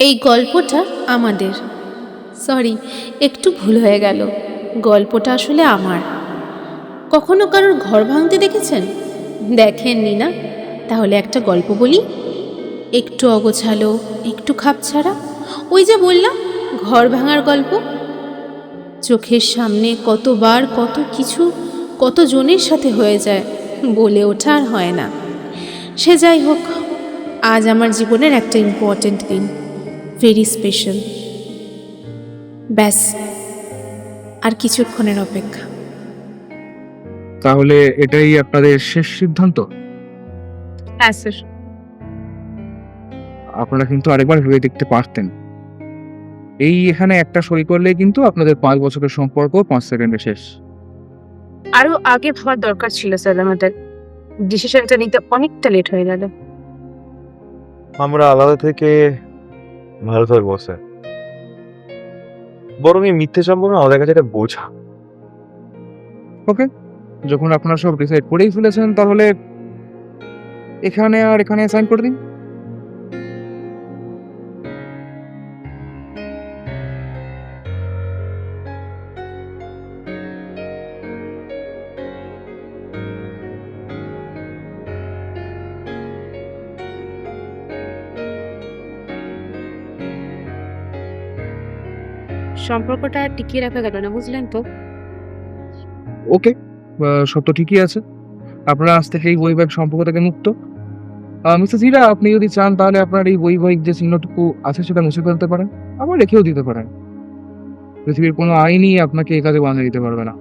এই গল্পটা আমাদের, সরি একটু ভুল হয়ে গেল। গল্পটা আসলে আমার। কখনো কারোর ঘর ভাঙতে দেখেছেন? দেখেননি না? তাহলে একটা গল্প বলি। একটু অগোছালো, একটু খাপছাড়া, ওই যে বললাম ঘর ভাঙার গল্প। চোখের সামনে কতবার কত কিছু কত জনের সাথে হয়ে যায়, বলে ওঠা আর হয় না। সে যাই হোক, আজ আমার জীবনের একটা ইম্পর্ট্যান্ট দিন, ভেরি স্পেশাল। ব্যাস, আর কিছুক্ষণের অপেক্ষা। তাহলে এটাই আপনাদের শেষ সিদ্ধান্ত? হ্যাঁ স্যার। আপনারা কিন্তু আরেকবার ভেবে দেখতে পারতেন। এখানে একটা সই করলেই কিন্তু আপনাদের 5 বছরের সম্পর্ক 5 সেকেন্ডে শেষ। আরো আগে ভাবার দরকার ছিল স্যার, আমাদের ডিসিশনটা নিতে অনেকটা লেট হয়ে গেল। আমরা আলাদা থেকে ভালো থাকবো স্যার, বরং এই মিথ্যে সম্পর্ক আমাদের কাছে একটা বোঝা। ওকে, যখন আপনারা সব ডিসাইড করেই ফেলেছেন তাহলে এখানে সাইন করে দিন। সম্পর্কটা টিকিয়ে রাখা গেল না, বুঝলেন তো? ওকে, সব তো ঠিকই আছে। আপনারা আজ থেকে এই বৈবাহিক সম্পর্ক থেকে মুক্ত। মিসেস হীরা, আপনি যদি চান তাহলে আপনার এই বৈবাহিক যে চিহ্নটুকু আছে সেটা মুছে ফেলতে পারেন, আবার রেখেও দিতে পারেন। পৃথিবীর কোনো আইনই আপনাকে এই কাজে বাধা দিতে পারবে না।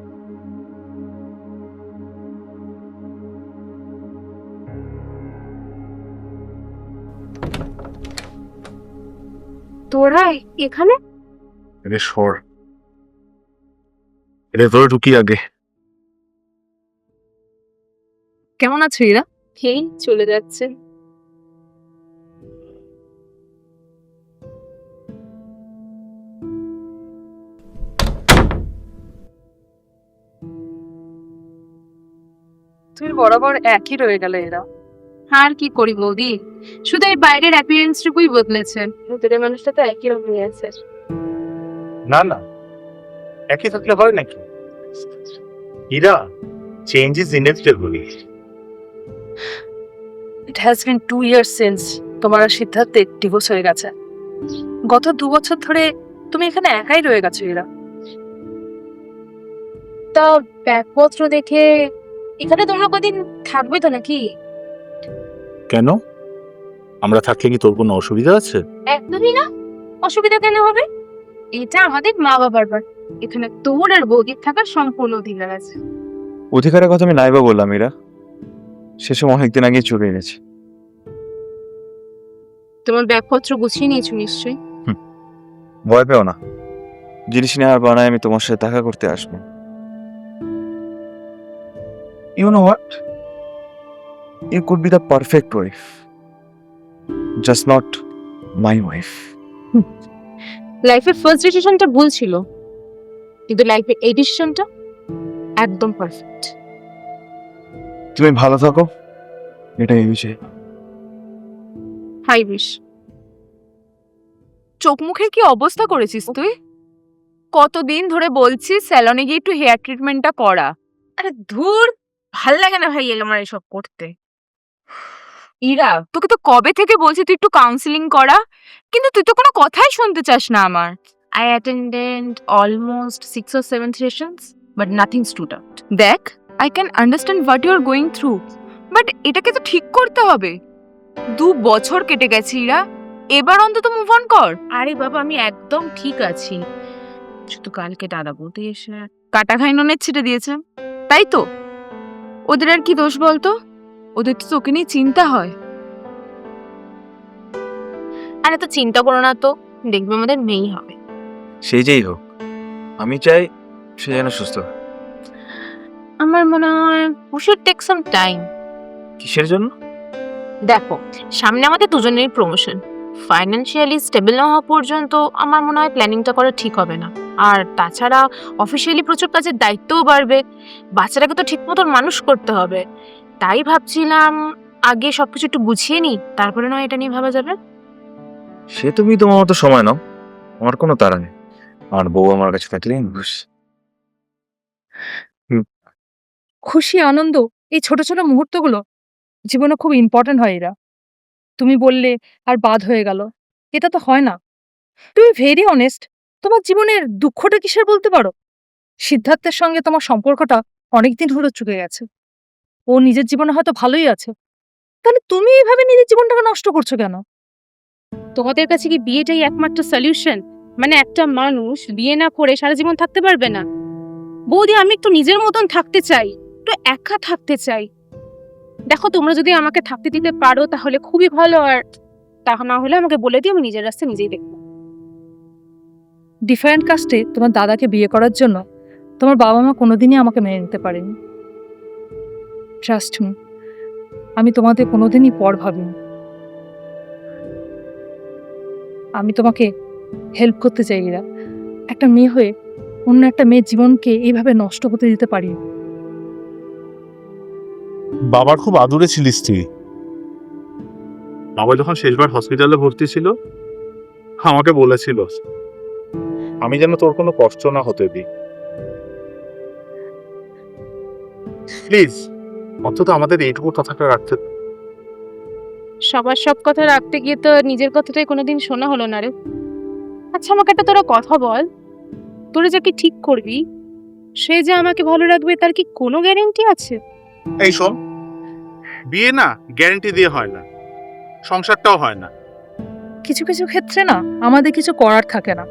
তোরা এখানে? এটা সর, এটা তোরে ঢুকি আগে। কেমন আছো ইরা? এই চলে যাচ্ছে। তুমি বরাবর একই রয়ে গেল এরা। আর কি করি বৌদি, শুধু এই বাইরের অ্যাপিয়ারেন্সটুকুই বদলেছে, ভেতরের মানুষটা তো একই রকমই আছে। না না, একই থাকলে হয় নাকি? Ira, change is inevitable. It has been 2 years since তোমার আর সিদ্ধার্থের ডিভোর্স হয়ে গেছে। গত 2 বছর ধরে তুমি এখানে একাই রয়ে গেছো এরা। তা ব্যাগপত্র দেখে এখানে তোমরা কদিন থাকবে তো নাকি? কেন? আমরা থাকলে কি তোর কোনো অসুবিধা আছে? একদমই না। অসুবিধা কেন হবে? এটা আমাদের মা বাবার বাড়ি, এখানে তোর আর বৌদির থাকার সম্পূর্ণ অধিকার আছে। অধিকারের কথা আমি নাইবা বললাম এরা, সেসব অনেকদিন আগে চলে গেছে। তোমার ব্যাগপত্র গুছিয়ে নিয়েছো নিশ্চয়ই? ভয় পেও না, জিনিস নেওয়ার বানায় আমি তোমার সাথে দেখা করতে আসবো। You know what? You could be the perfect wife, just not my wife. লাইফের ফার্স্ট ডিসিশনটা ভুল ছিল, কিন্তু লাইফের এই ডিসিশনটা একদম পারফেক্ট। তুমি ভালো থাকো, এটাই বিষয়। হাই বিশ। চোখ মুখের কি অবস্থা করেছিস তুই? কতদিন ধরে বলছিস স্যালনে গিয়ে একটু হেয়ার ট্রিটমেন্টটা করা। আরে ধুর, ভাল লাগে না ভাই আমার এসব করতে। ইরা, তোকে তো কবে থেকে বলছি তুই একটু কাউন্সিলিং করা, কিন্তু তুই তো কোনো কথাই শুনতে চাস না আমার। I attended almost 6 or 7 sessions, but nothing stood out. দেখ, I can understand what you are going through, but এটাকে তো ঠিক করতে হবে। 2 বছর কেটে গেছে ইরা, এবার অন্তত মুভ অন কর। আরে বাবা, আমি একদম ঠিক আছি, শুধু কালকে দাদা বলতে এসে কাটা খাই নুনের ছিটে দিয়েছে, তাই তো? ওদের আর কি দোষ বলতো? ওদের তো তোকে নিয়ে চিন্তা হয়। আরে তো চিন্তা করো না তো, দেখবে আমাদের মেয়েই হবে। সেই যেই হোক, আমি চাই সে যেন সুস্থ হয়। আমার মনে হয় we should take some time. কিসের জন্য? দেখো, সামনে আমাদের দুজনেরই প্রমোশন, ফাইন্যান্সিয়ালি স্টেবল না হওয়া পর্যন্ত আমার মনে হয় প্ল্যানিংটা করা ঠিক হবে না। আর তাছাড়া অফিসিয়ালি প্রচুর কাজের দায়িত্বও বাড়বে, বাচ্চাটাকে তো ঠিক মতন মানুষ করতে হবে। তাই ভাবছিলাম আগে সবকিছু একটু গুছিয়ে নিই, তারপরে নয় এটা নিয়ে ভাবা যাবে। সে তুমি তোমার মতো সময় নাও, আমার কোনো তাড়া নেই। আমার বউ আমার কাছে থাকলেই আমি খুশি। খুশি আনন্দ এই ছোট ছোট মুহূর্তগুলো জীবনে খুব ইম্পর্টেন্ট হয় এরা। তুমি বললে আর বাদ হয়ে গেল, এটা তো হয় না। তুমি ভেরি অনেস্ট, তোমার জীবনের দুঃখটা কিসের বলতে পারো? সিদ্ধার্থের সঙ্গে তোমার সম্পর্কটা অনেকদিন হলো চুকে গেছে। ও নিজের জীবনে হয়তো ভালোই আছে, তাহলে তুমি এইভাবে নিজের জীবনটাকে নষ্ট করছো কেন? তোমাদের কাছে কি বিয়েটাই একমাত্র সলিউশন? মানে একটা মানুষ বিয়ে না করে সারা জীবন থাকতে পারবে না? বৌদি, আমি একটু নিজের মতন থাকতে চাই, একটু একা থাকতে চাই। দেখো, তোমরা যদি আমাকে থাকতে দিতে পারো তাহলে খুবই ভালো, আর তা না হলে আমাকে বলে দিও, আমি নিজের রাস্তা নিজেই দেখবো। ডিফারেন্ট কাস্টে তোমার দাদাকে বিয়ে করার জন্য তোমার বাবা মা কোনোদিনই আমাকে মেনে নিতে পারেনি। ট্রাস্ট মি, আমি তোমাদের কোনোদিনই পর ভাবিনি। আমি তোমাকে হেল্প করতে চাই এরা। একটা মেয়ে হয়ে অন্য একটা মেয়ের জীবনকে এইভাবে নষ্ট হতে দিতে পারি না। বাবার খুব আদুরে ছিলিস তুই। বাবা যখন শেষবার হসপিটালে ভর্তি ছিল আমাকে বলেছিল আমি যেন তোর কোনো কষ্ট না হতে দিই। প্লিজ অন্তত আমাদের এইটুকু কথাটা রাখতে। সবার সব কথা রাখতে গিয়ে তো নিজের কথাটাই কোনোদিন শোনা হলো না রে। আচ্ছা, আমাকে একটা তোরা কথা বল, তোরা যাকে ঠিক করবি সে যে আমাকে ভালো রাখবে তার কি কোনো গ্যারেন্টি আছে? এই শোন, বিয়ে না গ্যারান্টি দিয়ে হয় না, সংসারটাও হয় না। কিছু কিছু ক্ষেত্রে না আমাদের কিছু করার থাকে না,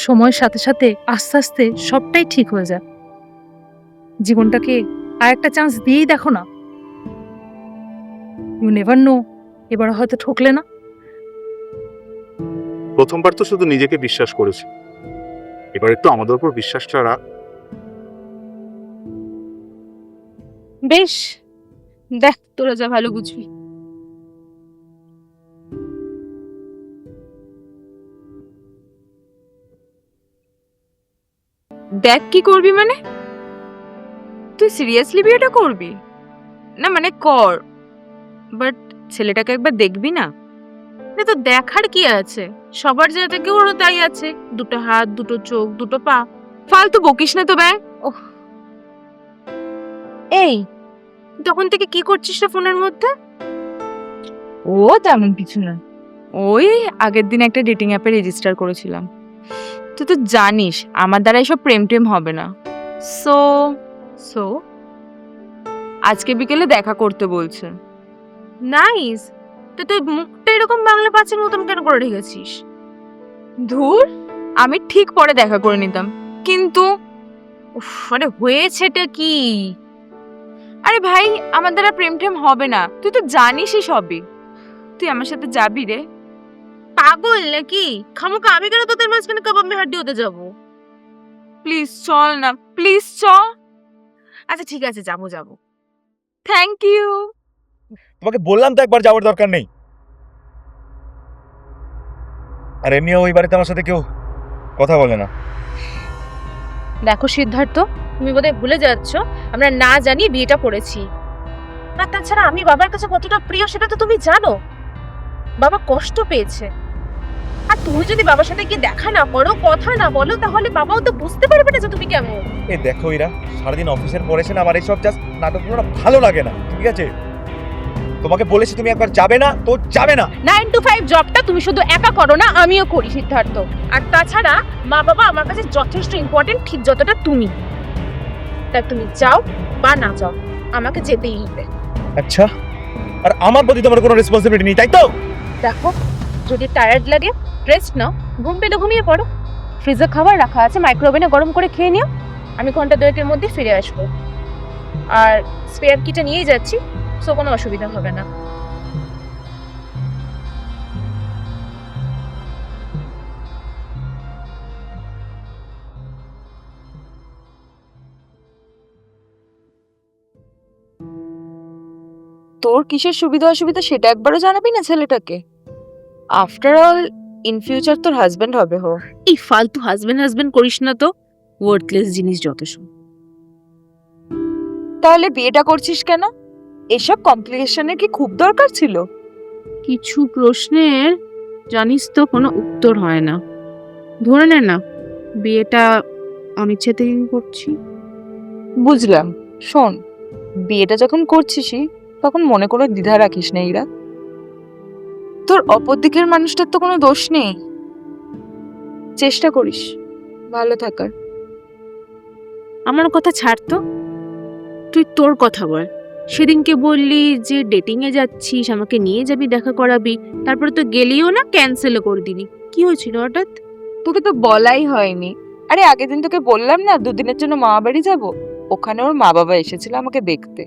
সময়ের সাথে সাথে আস্তে আস্তে সবটাই ঠিক হয়ে যায়। জীবনটাকে আর একটা চান্স দিয়েই দেখো না। ইউ নেভার নো, এবার হয়তো ঠকলে না। প্রথমবার তো শুধু নিজেকে বিশ্বাস করেছি, এবার একটু আমাদের উপর বিশ্বাসটা রাখ। বেশ, দেখ তোরা যা ভালো বুঝবি। দেখ কি করবি মানে? তুই সিরিয়াসলি বিয়েটা করবি? না মানে কর, বাট ছেলেটাকে একবার দেখবি না? এটা তো দেখার কি আছে, সবার যা থাকে ওরও তাই আছে, দুটো হাত, দুটো চোখ, দুটো পা। ফালতু বকিস না তো ব্যা। এই, তখন থেকে কি করছিস না ফোনের মধ্যে? ও তেমন কিছু না, ওই আগের দিন একটা ডেটিং অ্যাপে রেজিস্টার করেছিলাম। তুই তো জানিস আমার দ্বারা এসব প্রেম টেম হবে না। সো সো আজকে বিকেলে দেখা করতে বলছে। নাইস। তো তুই মুখটা এরকম বাংলা পাঁচের মতন কেন করে রেখেছিস? ধুর, আমি ঠিক পরে দেখা করে নিতাম, কিন্তু উফ, মানে হয়েছেটা কি? আরে ভাই, আমার দ্বারা প্রেম টেম হবে না, তুই তো জানিসই সবই। তুই আমার সাথে যাবি রে? পাগল নাকি? খামোকা আমি কেন তোদের মাঝখানে কাবাব মে হাড্ডি হতে যাবো? প্লিজ চল না, প্লিজ চল। আচ্ছা ঠিক আছে, যাবো যাবো। Thank you. তোমাকে বললাম তো একবার যাওয়ার দরকার নেই। আর এমনিও ওই বাড়িতে আমার সাথে কেউ কথা বলে না। দেখো সিদ্ধার্থ, তুমি বোধহয় ভুলে যাচ্ছ আমরা না জানি বিয়েটা করেছি। আর তাছাড়া আমি বাবার কাছে কতটা প্রিয় সেটা তো তুমি জানো। বাবা কষ্ট পেয়েছে, আর তুমি যদি বাবার সাথে গিয়ে দেখা না করো, কথা না বলো, তাহলে বাবাও তো বুঝতে পারবে না যে তুমি কেমন। এ দেখো ইরা, সারাদিন অফিসের পড়েছে না, আমার এইসব জাস্ট নাটকগুলো না ভালো লাগে না, ঠিক আছে? তোমাকে বলেছি তুমি একবার যাবে না তো যাবে না। 9 to 5 জবটা তুমি শুধু একা করো না, আমিও করি সিদ্ধার্থ। আর তাছাড়া মা বাবা আমার কাছে যথেষ্ট ইম্পর্টেন্ট, ঠিক যতটা তুমি। তাই তুমি যাও বা না যাও, আমাকে যেতেই হবে। আচ্ছা, আর আমার প্রতি তোমার কোনো রেসপন্সিবিলিটি নেই, তাই তো? দেখো, যদি টায়ার্ড লাগে রেস্ট নাও, ঘুম পেলে ঘুমিয়ে পড়ো। ফ্রিজে খাবার রাখা আছে, মাইক্রোওভেনে গরম করে খেয়ে নিও। আমি ঘন্টা 2-এর মধ্যে ফিরে আসবো, আর স্পেয়ার কিটা নিয়েই যাচ্ছি, সো কোনো অসুবিধা হবে না। তোর কিসের সুবিধা অসুবিধা সেটা একবারও জানাবি না ছেলেটাকে? আফটার অল ইন ফিউচার তোর হাজবেন্ড হবে হো। এই ফালতু হাজবেন্ড হাজবেন্ড করিস না তো, ওয়ার্থলেস জিনিস যত সব। তাহলে বিয়েটা করছিস কেন? এসব কমপ্লিকেশনের কি খুব দরকার ছিল? কিছু প্রশ্নের জানিস তো কোনো উত্তর হয় না। ধরে নে না বিয়েটা অনিচ্ছে থেকেই করছি। বুঝলাম। শোন, বিয়েটা যখন করছিসই তখন মনে করে দ্বিধা রাখিস না ইরা। তোর অপর দিকের মানুষটার তো কোনো দোষ নেই। চেষ্টা করিস ভালো থাকার। আমার কথা ছাড় তো, তুই তোর কথা বল। সেদিনকে বললি যে ডেটিং এ যাচ্ছিস, আমাকে নিয়ে যাবি, দেখা করাবি, তারপরে তো গেলিও না, ক্যান্সেলও করে দিলি। কি হয়েছিল হঠাৎ? তোকে তো বলাই হয়নি। আরে আগের দিন তোকে বললাম না 2 দিনের জন্য মামা বাড়ি যাবো। ওখানে ওর মা বাবা এসেছিল আমাকে দেখতে,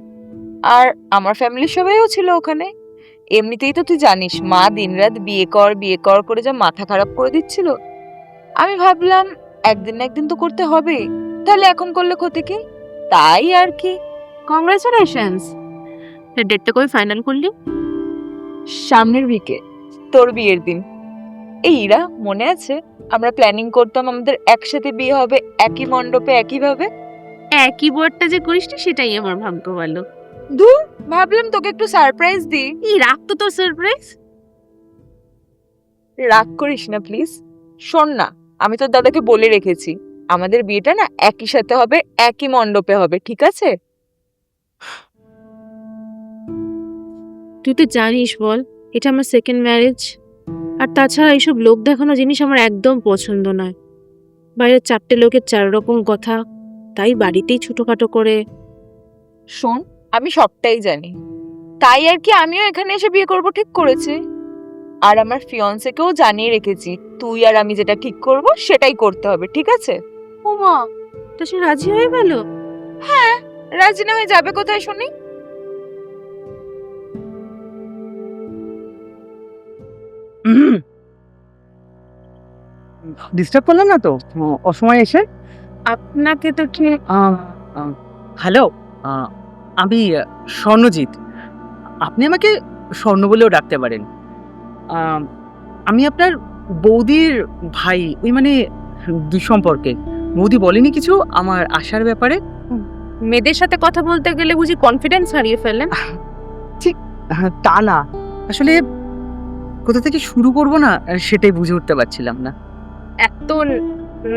আর আমার ফ্যামিলির সবাইও ছিল ওখানে। এমনিতেই তো তুই জানিস মা দিনরাত বিয়ে কর বিয়ে কর করে যা মাথা খারাপ করে দিচ্ছিল। আমি ভাবলাম একদিন না একদিন তো করতে হবে, তাহলে এখন করলে ক্ষতি কি, তাই আর কি। কংগ্রেচুলেশনস। ডেটটা কবে ফাইনাল করলি? সামনের উইকে, তোর বিয়ের দিন। এই ইরা, মনে আছে আমরা প্ল্যানিং করতাম আমাদের একসাথে বিয়ে হবে, একই মণ্ডপে একইভাবে? একই বোর্ডটা যে করিস না সেটাই আমার ভাগ্য ভালো। ভাবলাম তোকে একটু সারপ্রাইজ দিই। এই রাখ তো তোর সারপ্রাইজ। রাগ করিস না প্লিজ। শোন না, আমি তোর দাদাকে বলে রেখেছি আমাদের বিয়েটা না একই সাথে হবে, একই মণ্ডপে হবে, ঠিক আছে? তুই তো জানিস বল, এটা আমার সেকেন্ড ম্যারেজ। আর তাছাড়া এইসব লোক দেখানো জিনিস আমার একদম পছন্দ নয়। বাইরের 4টে লোকের 4 রকম কথা, তাই বাড়িতেই ছোটখাটো করে। শোন, আমি সবটাই জানি, তাই আর কি আমিও এখানে এসে বিয়ে করব ঠিক করেছি। আর আমার ফিয়ন্সেকেও জানিয়ে রেখেছি তুই আর আমি যেটা ঠিক করব সেটাই করতে হবে, ঠিক আছে? ও মা, তা সে রাজি হয়ে গেল? হ্যাঁ, রাজি না হয়ে যাবে কোথায় শুনি? ডিস্টার্ব করলাম না তো অসময়ে এসে? আপনাকে তো ঠিক হ্যালো, আমি স্বর্ণজিৎ। আপনি আমাকে স্বর্ণ বলেও ডাকতে পারেন। আমি আপনার বৌদির ভাই, ওই মানে দুঃসম্পর্কে। বৌদি বলেনি কিছু আমার আসার ব্যাপারে? মেয়েদের সাথে কথা বলতে গেলে বুঝি কনফিডেন্স হারিয়ে ফেলেন? তা না, আসলে কোথা থেকে শুরু করব না সেটাই বুঝে উঠতে পারছিলাম না। এত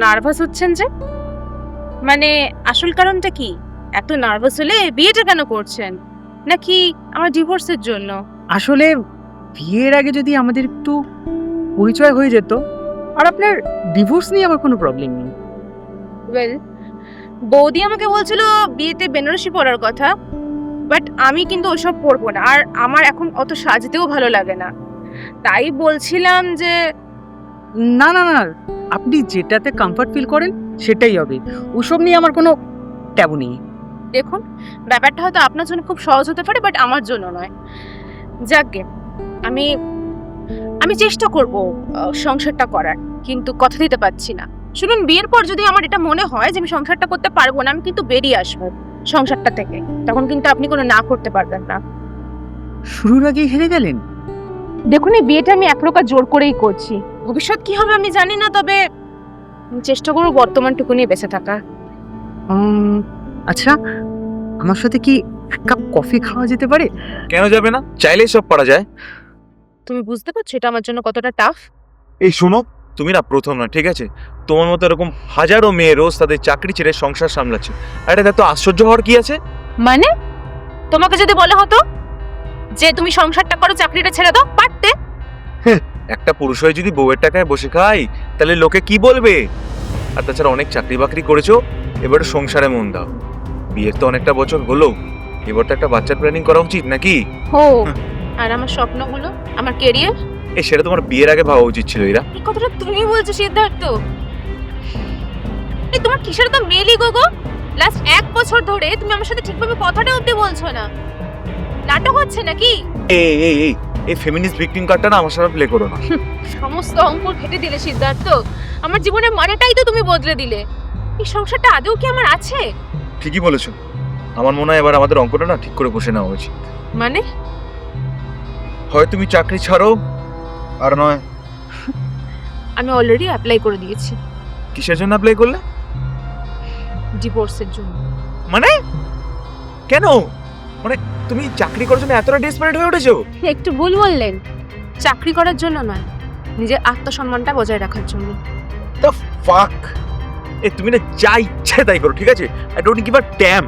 নার্ভাস হচ্ছেন যে? মানে আসল কারণটা কি? এত নার্ভাস হলে বিয়েটা কেন করছেন? নাকি আমার ডিভোর্সের জন্য? আসলে বিয়ের আগে যদি আমাদের একটু পরিচয় হয়ে যেত, আর আপনার ডিভোর্স নিয়ে আমার কোনো প্রবলেম নেই। ওয়েল, বৌদি আমাকে বলছিল বিয়েতে বেনারসি পরার কথা, বাট আমি কিন্তু ওসব পরবো না, আর আমার এখন অত সাজতেও ভালো লাগে না। তাই বলছিলাম যে না না না, আপনি যেটাতে কমফর্ট ফিল করেন সেটাই হবে, ওসব নিয়ে আমার কোনো ট্যাবু নেই। দেখুন, ব্যাপারটা হয়তো আপনার জন্য খুব সহজ হতে পারে, বাট আমার জন্য নয়। যাকগে, আমি আমি চেষ্টা করব সংসারটা করার, কিন্তু কথা দিতে পারছি না। শুনুন, বিয়ের পর যদি আমার এটা মনে হয় যে আমি সংসারটা করতে পারবো না, আমি কিন্তু বেরিয়ে আসবো সংসারটা থেকে। তখন কিন্তু আপনি কোনো না করতে পারবেন না। শুরুর আগেই হেরে গেলেন? দেখুন, এই বিয়েটা আমি এক প্রকার জোর করেই করছি। ভবিষ্যৎ কি হবে আমি জানি না, তবে আমি চেষ্টা করবো বর্তমানটুকু নিয়ে বেঁচে থাকা। আচ্ছা, আমার সাথে কি এক কাপ কফি খাওয়া যেতে পারে? কেন যাবে না? চাইলেই সব পারা যায়। তুমি বুঝতে পারছো এটা আমার জন্য কতটা টাফ? এই শোনো, তুমি না প্রথম না, ঠিক আছে? তোমার মতো এরকম হাজারো মেয়ে রোজ তাদের চাকরি ছেড়ে সংসার সামলাচ্ছে, আর এটা এত আশ্চর্য হওয়ার কি আছে? মানে তোমাকে যদি বলা হতো যে তুমি সংসারটা করো, চাকরিটা ছেড়ে দাও, পারতে? একটা পুরুষ হয়ে যদি বউয়ের টাকায় বসে খাই তাহলে লোকে কি বলবে? আর তাছাড়া অনেক চাকরি বাকরি করেছো, এবারে সংসারে মন দাও। বিয়ের তো অনেকটা বছর হলো, এবার তো একটা বাচ্চার প্ল্যানিং করা উচিত নাকি? ও, আর আমার স্বপ্নগুলো, আমার ক্যারিয়ার, সেটা তোমার বিয়ের আগে ভাবা উচিত ছিল। এরা এই কথাটা তুমি বলছো সিদ্ধার্থ? এই তোমার কিসের তো মেলি গো? লাস্ট 1 বছর ধরে তুমি আমার সাথে ঠিকভাবে কথাটা অবধি বলছো না। নাটক হচ্ছে নাকি? এই এই এই এই ফেমিনিস্ট ভিকটিম কার্ডটা না আমার সাথে প্লে করো না। সমস্ত অঙ্ক ঘেটে দিলে সিদ্ধার্থ, আমার জীবনের মানেটাই তো তুমি বদলে দিলে। এই সংসারটা আদৌ কি আমার আছে? ঠিকই বলেছো, আমার মনে হয় এবার আমাদের অঙ্কটা না ঠিক করে বসে নেওয়া উচিত। মানে হয় তুমি চাকরি ছাড়ো, আর নয় আমি অলরেডি অ্যাপ্লাই করে দিয়েছি কিসের জন্য অ্যাপ্লাই করলে? ডিভোর্সের জন্য। মানে কেন? মানে তুমি চাকরি করার জন্য এতটা ডেসপারেট হয়ে উঠেছো? একটু ভুল বললেন, চাকরি করার জন্য নয়, নিজের আত্মসম্মানটা বজায় রাখার জন্য। The fuck! তুমি না যা ইচ্ছে তাই করো, ঠিক আছে? I don't give a damn.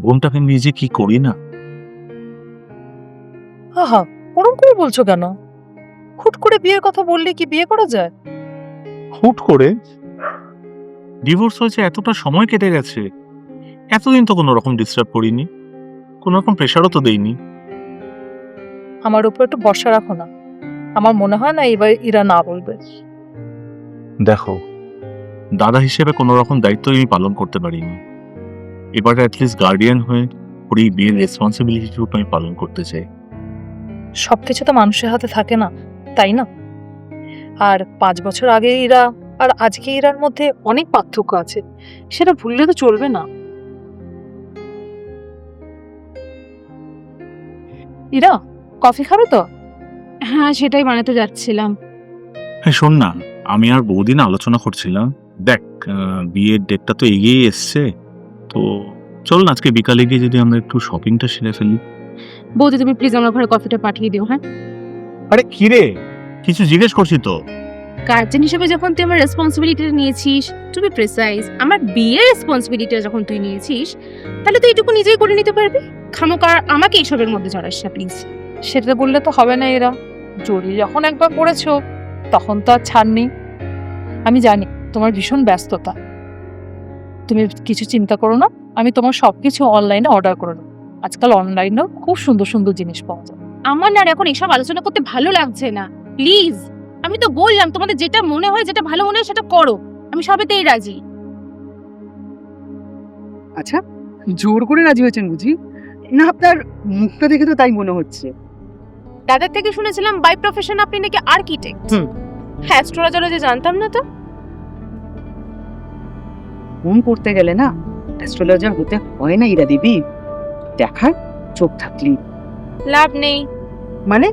বোনটাকে নিজে কি করি না? আহা, ওরম করে বলছো কেন? হুট করে বিয়ের কথা বললে কি বিয়ে করা যায়? হুট করে ডিভোর্স হয়েছে, এতটা সময় কেটে গেছে, এতদিন তো কোনো রকম ডিস্টার্ব করিনি, কোনো রকম প্রেশারও তো দেইনি। আমার উপর একটু ভরসা রাখো না। আমার মনে হয় না এবার ইরা না বলবে। দেখো, দাদা হিসেবে কোনো রকম দায়িত্ব আমি পালন করতে পারিনি, এবার অ্যাটলিস্ট গার্ডিয়ান হয়ে ওর এই বিয়ের রেসপন্সিবিলিটিটুকু আমি পালন করতে চাই। সবকিছু তো মানুষের হাতে থাকে না, তাই না? আর 5 বছর আগে ইরা আর আজকে ইরার মধ্যে অনেক পার্থক্য আছে, সেটা ভুললে তো চলবে না। ইরা, কফি খাবে তো? হ্যাঁ, সেটাই বানাতে যাচ্ছিলাম। হ্যাঁ শোন না, আমি আর বহুদিন আলোচনা করছিলাম, দেখ বিয়ের ডেটটা তো এগিয়ে এসছে, তো চল না আজকে বিকালে গিয়ে যদি আমরা একটু শপিংটা সেরে ফেলি। বৌদি, তুমি প্লিজ আমার ঘরে কফিটা পাঠিয়ে দিও। হ্যাঁ, আরে কি রে, কিছু জিজ্ঞেস করছি তো। গার্জেন হিসেবে যখন তুই আমার রেসপন্সিবিলিটিটা নিয়েছিস, টু বি প্রিসাইজ আমার বিয়ের রেসপন্সিবিলিটিটা যখন তুই নিয়েছিস, তাহলে তুই এটুকু নিজেই করে নিতে পারবি। খামোকা আমাকে এইসবের মধ্যে জড়াস না প্লিজ। সেটা বললে তো হবে না এরা। জড়িয়ে যখন একবার পড়েছো তখন তো আর ছাড় নেই। আমি জানি তোমার ভীষণ ব্যস্ততা, তুমি কিছু চিন্তা করো না, আমি তোমার সবকিছু অনলাইনে অর্ডার করে দেবো। আজকাল অনলাইনেও খুব সুন্দর সুন্দর জিনিস পাওয়া যায়। আমার না আর এখন এসব আলোচনা করতে ভালো লাগছে না, প্লিজ। আমি তো বললাম তোমাদের যেটা মনে হয়, যেটা ভালো মনে হয় সেটা করো, আমি সবেতেই রাজি। আচ্ছা, জোর করে রাজি হয়েছেন বুঝি? না, আপনার মুখটা দেখে তো তাই মনে হচ্ছে। দাদার থেকে শুনেছিলাম বাই প্রফেশন আপনি নাকি আর্কিটেক্ট। হুম। হ্যাঁ, অ্যাস্ট্রোলজার যে জানতাম না তো। ফোন করতে গেলে না অ্যাস্ট্রোলজার হতে হয় না ইরা দেবী, দেখার চোখ থাকলি। লাভ নেই। মানে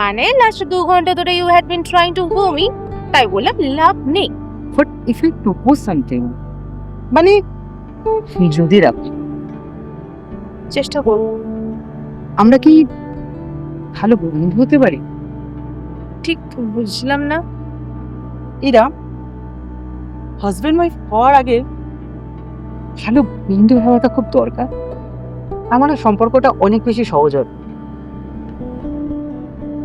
মানে লাস্ট 2 ঘন্টা ধরে you had been trying to go me, তাই বললাম লাভ নেই। What if you propose something, মানে যদি রাখি চেষ্টা করব। আমরা কি ভালো বন্ধু হতে পারি? ঠিক বুঝলাম না। এরা হাজবেন্ড ওয়াইফ হওয়ার আগে ভালো বন্ধু হওয়াটা খুব দরকার। আমার না সম্পর্কটা অনেক বেশি সহজ হবে।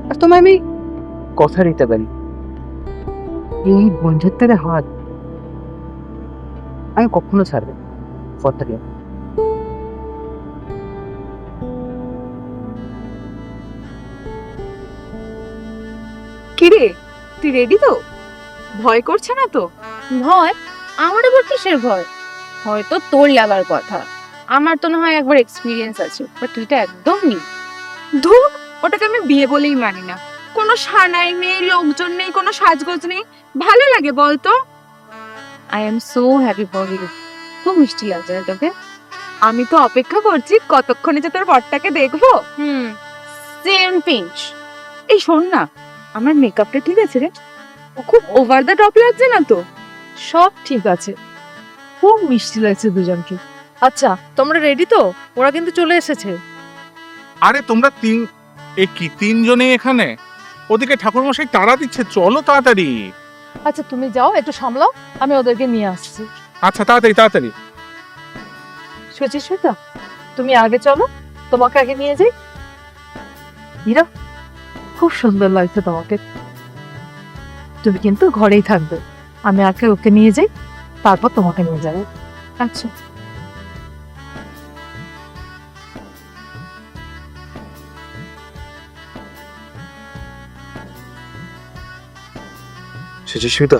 আর তোমায় আমি কথা দিতে পারি, এই বন্ধুত্বের হাত আমি কখনো ছাড়বে না। কথা দিয়ে কিরে, তুই রেডি তো? ভয় করছে না তো? ভয়? আমার আবার কিসের ভয়? হয়তো তোর লাগার কথা, আমার তো না হয় একবার এক্সপিরিয়েন্স আছে, বাট তুই তো একদম নেই। ধুর, ওটাকে আমি বিয়ে বলেই মানি না। কোনো সানাই নেই, লোকজন নেই, কোনো সাজগোজ নেই, ভালো লাগে বলতো? I am so happy for you. খুব মিষ্টি লাগছে না তোকে? আমি তো অপেক্ষা করছি কতক্ষণে যে তোর বরটাকে দেখবো। Same pinch. এই শোন না, আমার মেকআপটা ঠিক আছে রে? ও খুব ওভার দ্য টপ লাগছে না তো? সব ঠিক আছে, খুব মিষ্টি লাগছে দুজনকে। আচ্ছা, তোমরা রেডি তো? ওরা কিন্তু চলে এসেছে। আরে তোমরা তিনজনে এখানে? ওদিকে ঠাকুরমশাই তাড়া দিচ্ছে, চলো তাড়াতাড়ি। আচ্ছা, তুমি যাও, একটু সামলাও, আমি ওদেরকে নিয়ে আসছি। আচ্ছা তাড়াতাড়ি তাড়াতাড়ি। সুচিস্মিতা, তুমি আগে চলো, তোমাকে আগে নিয়ে যাই। হীরা, খুব সুন্দর লাগছে তোমাকে। তুমি কিন্তু ঘরেই থাকবে, আমি আগে ওকে নিয়ে যাই, তারপর তোমাকে নিয়ে যাবো। আচ্ছা। সুচিস্মিতা,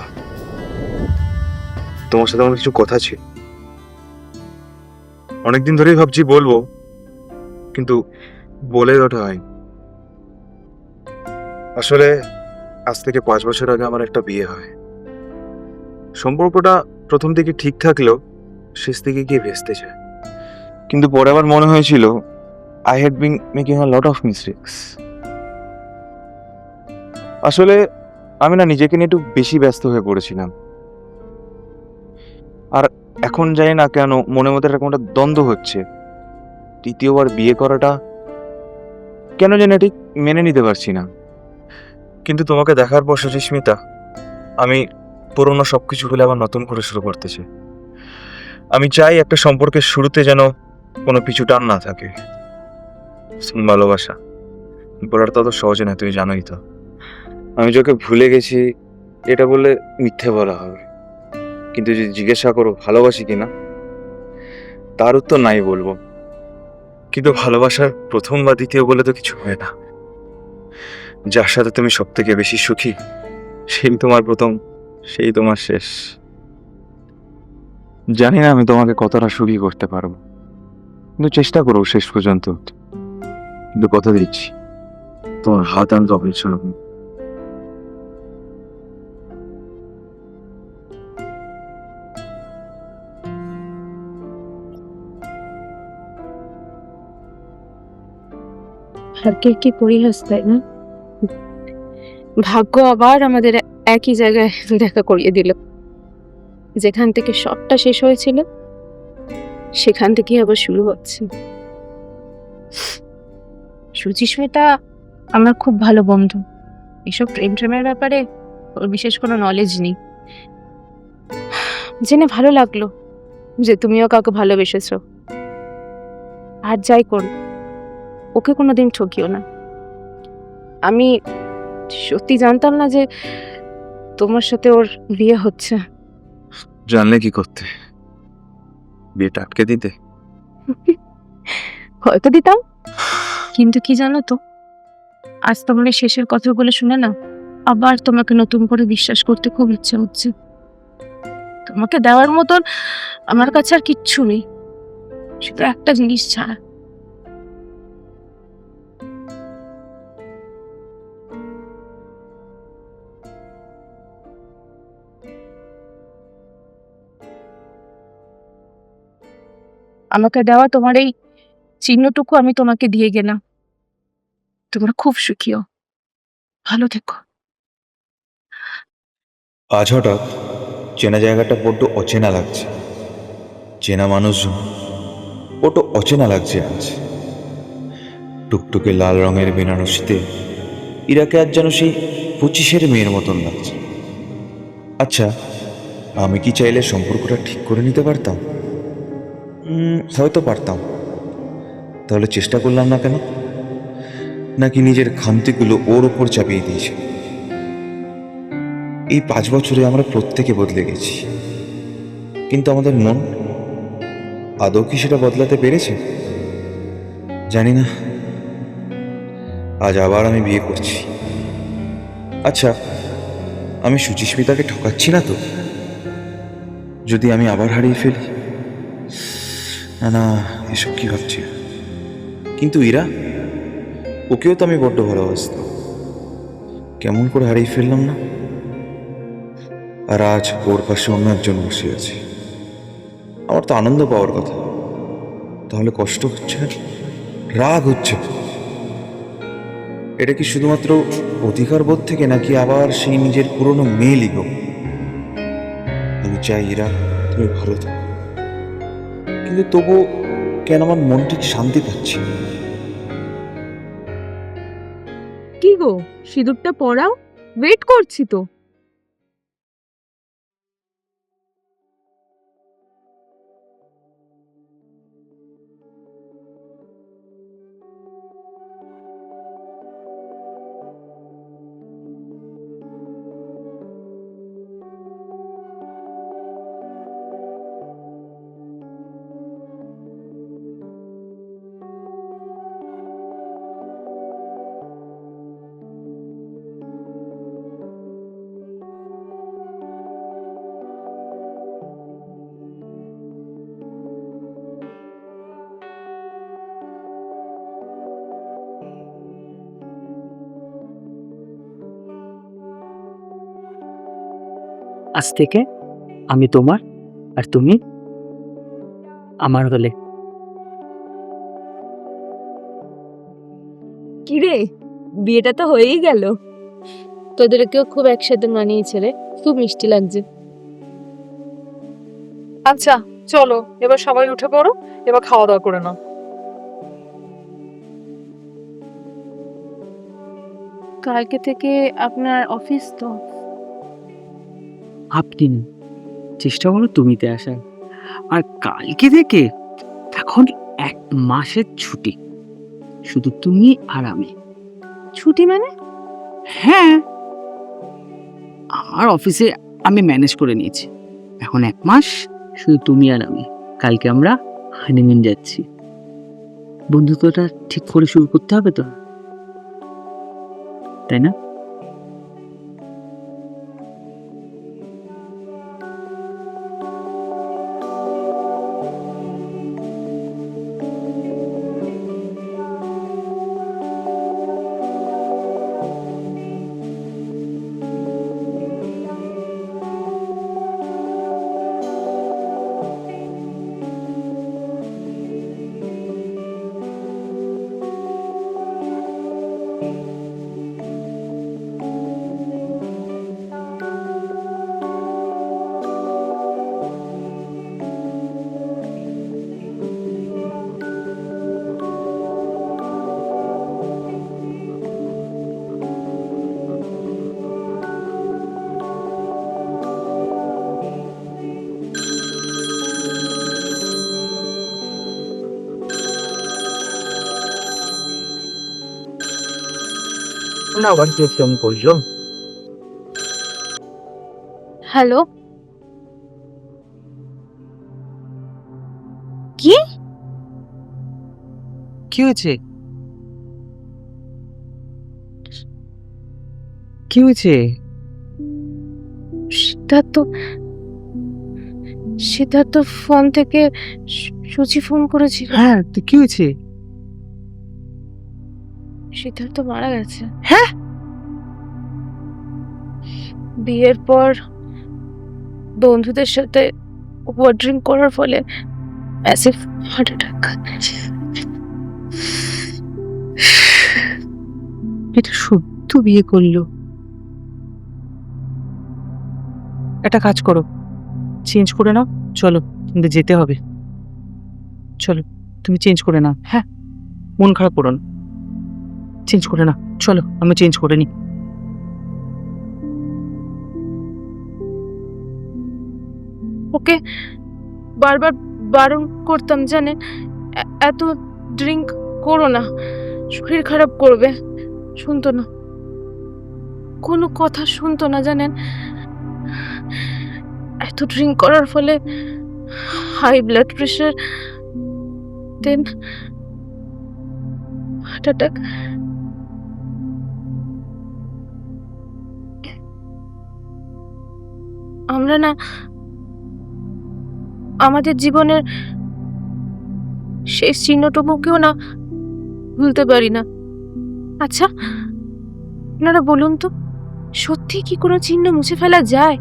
তোমার সাথে আমার কিছু কথা ছিল। অনেকদিন ধরেই ভাবছি বলবো, কিন্তু বলে ওঠা হয়। আসলে আজ থেকে 5 বছর আগে আমার একটা বিয়ে হয়। সম্পর্কটা প্রথম দিকে ঠিক থাকলেও শেষ দিকে গিয়ে ভেস্তে যায়। কিন্তু পরে আবার মনে হয়েছিল I had been making a lot of mistakes. আসলে আমি না নিজেকে নিয়ে একটু বেশি ব্যস্ত হয়ে পড়েছিলাম। আর এখন জানি না কেন মনের মধ্যে এরকম একটা দ্বন্দ্ব হচ্ছে। তৃতীয়বার বিয়ে করাটা কেন জানি ঠিক মেনে নিতে পারছি না। কিন্তু তোমাকে দেখার পর সুচিস্মিতা, আমি পুরোনো সবকিছু ভুলে আবার নতুন করে শুরু করতে চাই। আমি চাই একটা সম্পর্কের শুরুতে যেন কোনো পিছু টান না থাকে। ভালোবাসা বলাটা তত সহজে না, তুমি জানোই তো। আমি যাকে ভুলে গেছি এটা বললে মিথ্যে বলা হবে, কিন্তু যদি জিজ্ঞাসা করো ভালোবাসি কিনা, তার উত্তর নাই বলবো। কিন্তু ভালোবাসার প্রথম বা দ্বিতীয় বলে তো কিছু হয় না। যার সাথে তুমি সব থেকে বেশি সুখী সেই তোমার প্রথম, সেই তোমার শেষ। জানি না আমি তোমাকে কতটা সুখী করতে পারবো, কিন্তু চেষ্টা করো শেষ পর্যন্ত। কিন্তু কথা দিচ্ছি, তোমার হাত আমি তখন ছাড়বো। ভাগ্যের কি পরিহাস, তাই না? ভাগ্য আবার আমাদের একই জায়গায় দেখা করিয়ে দিল। যেখান থেকে সবটা শেষ হয়েছিল সেখান থেকেই আবার শুরু হচ্ছে। সুচিস্মিতা আমার খুব ভালো বন্ধু। এসব প্রেমের ব্যাপারে ওর বিশেষ কোনো নলেজ নেই। জেনে ভালো লাগলো যে তুমিও কাউকে ভালোবেসেছো। আর যাই করো, ওকে কোনোদিন ঠকিও না। আমি সত্যি জানতাম না যে তোমার সাথে ওর বিয়ে হচ্ছে। জানলে কি করতে? বিয়েটা আটকে দিতে? হয়তো দিতাম, কিন্তু কি জানো তো, আজ তোমার এই শেষের কথাগুলো শুনে না আবার তোমাকে নতুন করে বিশ্বাস করতে খুব ইচ্ছে হচ্ছে। তোমাকে দেওয়ার মতন আমার কাছে আর কিচ্ছু নেই, শুধু একটা জিনিস ছাড়া। আমাকে দেওয়া তোমার এই চিহ্নটুকু আমি তোমাকে দিয়ে গেলাম। তোমরা খুব সুখী হও, ভালো থেকো। আজ হঠাৎ চেনা জায়গাটা বড্ড অচেনা লাগছে, চেনা মানুষজন বড্ড অচেনা লাগছে আজ। টুকটুকে লাল রঙের বেনারসিতে ইরাকে আজ যেন সেই 25-এর মেয়ের মতন লাগছে। আচ্ছা, আমি কি চাইলে সম্পর্কটা ঠিক করে নিতে পারতাম? হয়তো পারতাম। তাহলে চেষ্টা করলাম না কেন? নাকি নিজের খামতিগুলো ওর ওপর চাপিয়ে দিয়েছি? এই 5 বছরে আমরা প্রত্যেকে বদলে গেছি, কিন্তু আমাদের মন আদৌ কি সেটা বদলাতে পেরেছে? জানি না। আজ আবার আমি বিয়ে করছি। আচ্ছা, আমি সুচিস্মিতাকে ঠকাচ্ছি না তো? যদি আমি আবার হারিয়ে ফেলি? না না, এসব কি ভাবছি? কিন্তু ইরা, ওকেও তো আমি বড্ড ভালোবাসতাম। কেমন করে হারিয়ে ফেললাম না? আর আজ ওর পাশে অন্য একজন বসে আছে। আমার তো আনন্দ পাওয়ার কথা, তাহলে কষ্ট হচ্ছে, রাগ হচ্ছে। এটা কি শুধুমাত্র অধিকার বোধ থেকে, নাকি আবার সেই নিজের পুরনো মেয়ে লিখো? আমি চাই ইরা তুমি ভালো থাকো, কিন্তু তবু কেন আমার মন ঠিক শান্তি পাচ্ছি না। কি গো, সিঁদুরটা পরাও, ওয়েট করছি তো। আজ থেকে আমি তোমার আর তুমি আমার হলে। কিরে, বিয়েটা তো হয়েই গেল। তোদেরকেও খুব একসাথে মানিয়েছে রে, খুব মিষ্টি লাগছে। আচ্ছা চলো এবার সবাই উঠে পড়ো, এবার খাওয়া দাওয়া করে নাও। কালকে থেকে আপনার অফিস তো? আপনি না, চেষ্টা করো তুমিতে আসার। আর কালকে থেকে এখন 1 মাসের ছুটি, শুধু তুমি আর আমি। ছুটি মানে? হ্যাঁ, আমার অফিসে আমি ম্যানেজ করে নিয়েছি, এখন 1 মাস শুধু তুমি আর আমি। কালকে আমরা হানিমুন যাচ্ছি। বন্ধুত্বটা ঠিক করে শুরু করতে হবে তো, তাই না? না, আবার ফোন করছো? হ্যালো, কি হয়েছে? কি হয়েছে? সিদ্ধার্থ ফোন থেকে সুচি ফোন করেছিল। হ্যাঁ, তো কি হয়েছে? সিদ্ধার্থ মারা গেছে। হ্যাঁ? বিয়ের পর বন্ধুদের সাথে ওভার ড্রিঙ্ক করার ফলে ম্যাসিভ হার্ট অ্যাটাক। এটা সত্য বিয়ে করলো? একটা কাজ করো, চেঞ্জ করে নাও, চলো কিন্তু যেতে হবে। চলো তুমি চেঞ্জ করে নাও। হ্যাঁ, মন খারাপ করো না, চেঞ্জ করে নাও, চলো আমি চেঞ্জ করে নিই। ওকে বারবার বারণ করতাম জানেন, এত ড্রিঙ্ক করো না, শরীর খারাপ করবে। শুনতো না, কোনো কথা শুনতো না জানেন। এত ড্রিঙ্ক করার ফলে হাই ব্লাড প্রেশার, দেন হার্ট অ্যাটাক। আমরা না আমাদের জীবনের শেষ চিহ্নটুকুকেও না ভুলতে পারি না। আচ্ছা আপনারা বলুন তো, সত্যি কি কোনো চিহ্ন মুছে ফেলা যায়?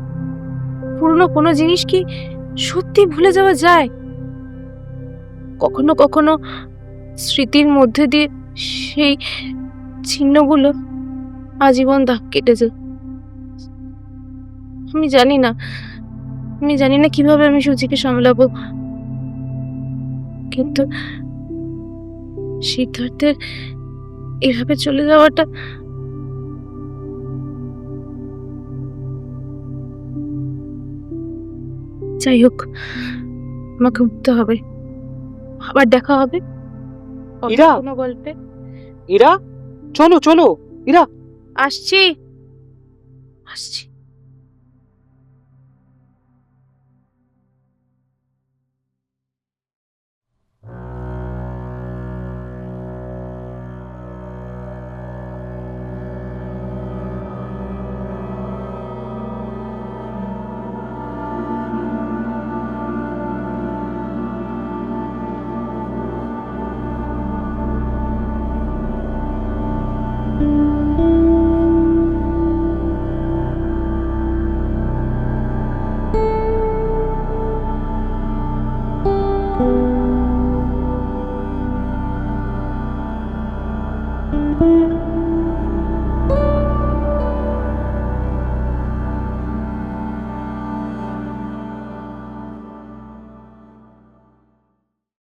পুরনো কোনো জিনিস কি সত্যি ভুলে যাওয়া যায়? কখনো কখনো স্মৃতির মধ্যে দিয়ে সেই চিহ্নগুলো আজীবন দাগ কেটে যায়। আমি জানি না কিভাবে আমি সুচিকে সামলাবো, কিন্তু সিদ্ধার্থের এভাবে চলে যাওয়াটা যাই হোক, আমাকে উঠতে হবে, আবার দেখা হবে ইরা! কোনো গল্পে। ইরা, চলো চলো, ইরা। আসছি।